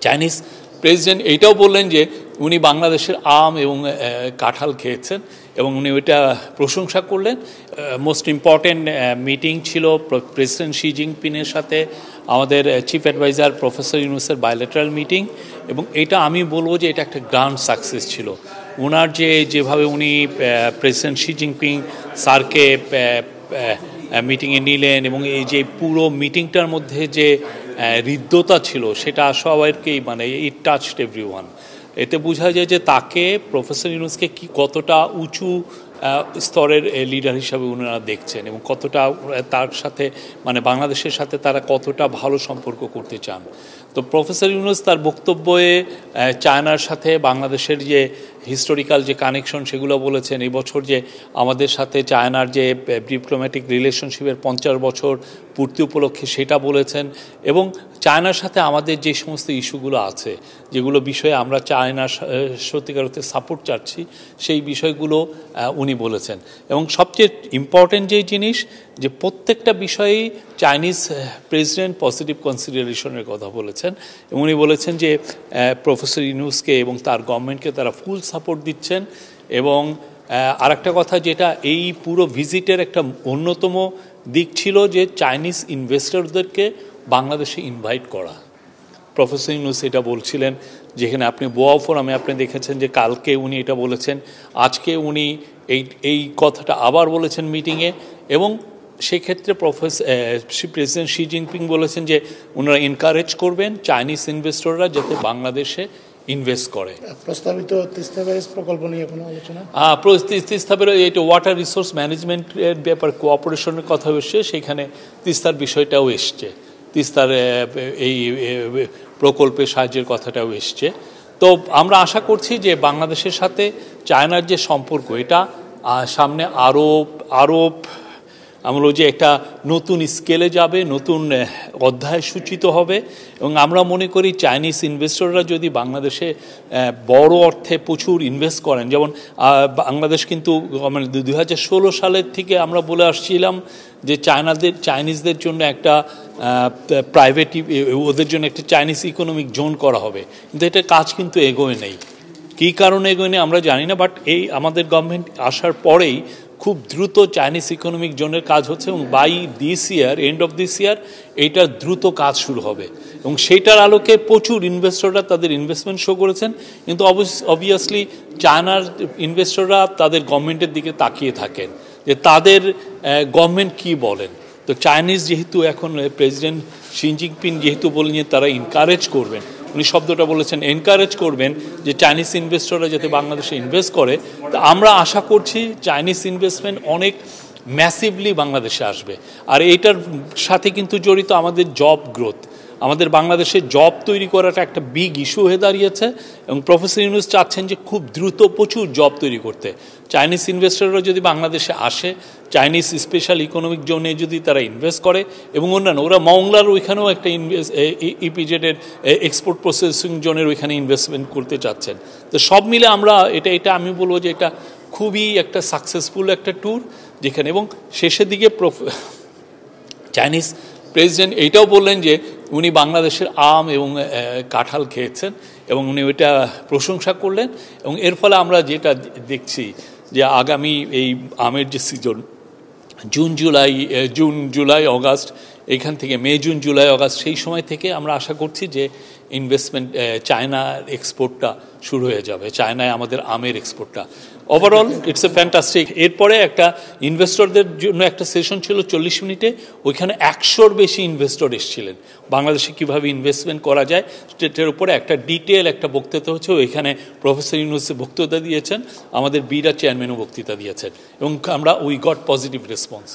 Chinese president এইটাও বললেন যে উনি বাংলাদেশের আম এবং কাঁঠাল খেয়েছেন এবং উনি ওইটা প্রশংসা করলেন। মোস্ট ইম্পর্টেন্ট মিটিং ছিল প্রেসিডেন্ট শি জিনপিংয়ের সাথে আমাদের চিফ অ্যাডভাইজার প্রফেসর ইউনূসের বায়োলেটারাল মিটিং, এবং এটা আমি বলবো যে এটা একটা গ্র্যান্ড সাকসেস ছিল। ওনার যেভাবে উনি প্রেসিডেন্ট শি জিনপিং স্যারকে মিটিংয়ে নিলেন এবং এই যে পুরো মিটিংটার মধ্যে যে হৃদ্যতা ছিল সেটা সবাইকেই মানে ইট টাচড এভরিওয়ান। এতে বোঝা যায় যে তাকে প্রফেসর ইউনূসকে কি কতটা উঁচু স্তরের লিডার হিসাবে ওনারা দেখছেন এবং কতটা তার সাথে মানে বাংলাদেশের সাথে তারা কতটা ভালো সম্পর্ক করতে চান। তো প্রফেসর ইউনূস তার বক্তব্যে চায়নার সাথে বাংলাদেশের যে হিস্টোরিক্যাল যে কানেকশন সেগুলো বলেছেন। এই বছর যে আমাদের সাথে চায়নার যে ডিপ্লোম্যাটিক রিলেশনশিপের 50 বছর পূর্তি উপলক্ষে সেটা বলেছেন, এবং চায়নার সাথে আমাদের যে সমস্ত ইস্যুগুলো আছে যেগুলো বিষয়ে আমরা চায়নার সত্যিকার অর্থে সাপোর্ট চাচ্ছি সেই বিষয়গুলো উনি বলেছেন। এবং সবচেয়ে ইম্পর্টেন্ট যে জিনিস যে প্রত্যেকটা বিষয়েই চাইনিজ প্রেসিডেন্ট পজিটিভ কনসিডারেশনের কথা বলেছেন এবং উনি বলেছেন যে প্রফেসর ইউনূসকে এবং তার গভর্নমেন্টকে তারা ফুল সাপোর্ট দিচ্ছেন। এবং আরেকটা কথা যেটা এই পুরো ভিজিটের একটা অন্যতম দিক ছিল যে চাইনিজ ইনভেস্টরদেরকে বাংলাদেশে ইনভাইট করা। প্রফেসর ইউনূস এটা বলছিলেন, যেখানে আপনি বোয়া ফোরামে আপনি দেখেছেন যে কালকে উনি এটা বলেছেন, আজকে উনি এই কথাটা আবার বলেছেন মিটিংয়ে, এবং সেক্ষেত্রে প্রেসিডেন্ট শি জিনপিং বলেছেন যে ওনারা এনকারেজ করবেন চাইনিজ ইনভেস্টররা যাতে বাংলাদেশে ইনভেস্ট করে। প্রস্তাবিত তিস্তা ব্যারেজ প্রকল্প নিয়ে কোনো আলোচনা? তিস্তা ব্যারেজ এটা ওয়াটার রিসোর্স ম্যানেজমেন্টের ব্যাপার কোঅপারেশনের কথা এসছে, সেখানে তিস্তার বিষয়টাও এসছে, তিস্তার এই প্রকল্পের সাহায্যের কথাটাও এসছে। তো আমরা আশা করছি যে বাংলাদেশের সাথে চায়নার যে সম্পর্ক এটা সামনে আরও আমরা যে একটা নতুন স্কেলে যাবে, নতুন অধ্যায় সূচিত হবে। এবং আমরা মনে করি চাইনিজ ইনভেস্টররা যদি বাংলাদেশে বড় অর্থে প্রচুর ইনভেস্ট করেন, যেমন বাংলাদেশ কিন্তু মানে 2016 সালের থেকে আমরা বলে আসছিলাম যে চাইনিজদের জন্য একটা প্রাইভেট ওদের জন্য একটা চাইনিজ ইকোনমিক জোন করা হবে, কিন্তু এটা কাজ কিন্তু এগোয় নেই। কী কারণে এগোয় নেই আমরা জানি না, বাট এই আমাদের গভর্নমেন্ট আসার পরেই খুব দ্রুত চাইনিজ ইকোনমিক জোনের কাজ হচ্ছে এবং by this year end of this year এইটার দ্রুত কাজ শুরু হবে এবং সেইটার আলোকে প্রচুর ইনভেস্টররা তাদের ইনভেস্টমেন্ট শো করেছেন। কিন্তু অবভিয়াসলি চায়নার ইনভেস্টররা তাদের গভর্নমেন্টের দিকে তাকিয়ে থাকেন যে তাদের গভর্নমেন্ট কি বলেন। তো চাইনিজ যেহেতু এখন প্রেসিডেন্ট শি জিনপিং যেহেতু বলেন যে তারা এনকারেজ করবেন, উনি শব্দটা বলেছেন এনকারেজ করবেন যে চাইনিজ ইনভেস্টররা যাতে বাংলাদেশে ইনভেস্ট করে, তো আমরা আশা করছি চাইনিজ ইনভেস্টমেন্ট অনেক ম্যাসিভলি বাংলাদেশে আসবে। আর এইটার সাথে কিন্তু জড়িত আমাদের জব গ্রোথ, আমাদের বাংলাদেশে জব তৈরি করাটা একটা বিগ ইস্যু হয়ে দাঁড়িয়েছে এবং প্রফেসর ইউনূস চাচ্ছেন যে খুব দ্রুত প্রচুর জব তৈরি করতে। চাইনিজ ইনভেস্টররা যদি বাংলাদেশে আসে, চাইনিজ স্পেশাল ইকোনমিক জোনে যদি তারা ইনভেস্ট করে এবং অন্যান্য ওরা মংলার ওইখানেও একটা ইপিজেডের এক্সপোর্ট প্রসেসিং জোনের ওইখানে ইনভেস্টমেন্ট করতে চাচ্ছেন। তো সব মিলে আমরা এটা আমি বলবো যে এটা খুবই একটা সাকসেসফুল একটা ট্যুর যেখানে, এবং শেষের দিকে চাইনিজ প্রেসিডেন্ট এইটাও বললেন যে উনি বাংলাদেশের আম এবং কাঁঠাল খেয়েছেন এবং উনি ওইটা প্রশংসা করলেন। এবং এর ফলে আমরা যেটা দেখছি যে আগামী এই আমের যে সিজন জুন জুলাই অগাস্ট, এখান থেকে মে জুন জুলাই অগাস্ট, সেই সময় থেকে আমরা আশা করছি যে ইনভেস্টমেন্ট চায়নার এক্সপোর্টটা শুরু হয়ে যাবে, চায়নায় আমাদের আমের এক্সপোর্টটা। Overall it's a fantastic. এরপরে একটা ইনভেস্টরদের জন্য একটা সেশন ছিল 40 মিনিটে, ওইখানে 100-র বেশি ইনভেস্টর এসেছিলেন। বাংলাদেশে কীভাবে ইনভেস্টমেন্ট করা যায় সেটার উপরে একটা ডিটেল একটা বক্তৃতা হচ্ছে, ওইখানে প্রফেসর ইউনূস বক্তৃতা দিয়েছেন, আমাদের বিরা চেয়ারম্যানও বক্তৃতা দিয়েছেন এবং উই গট পজিটিভ রেসপন্স।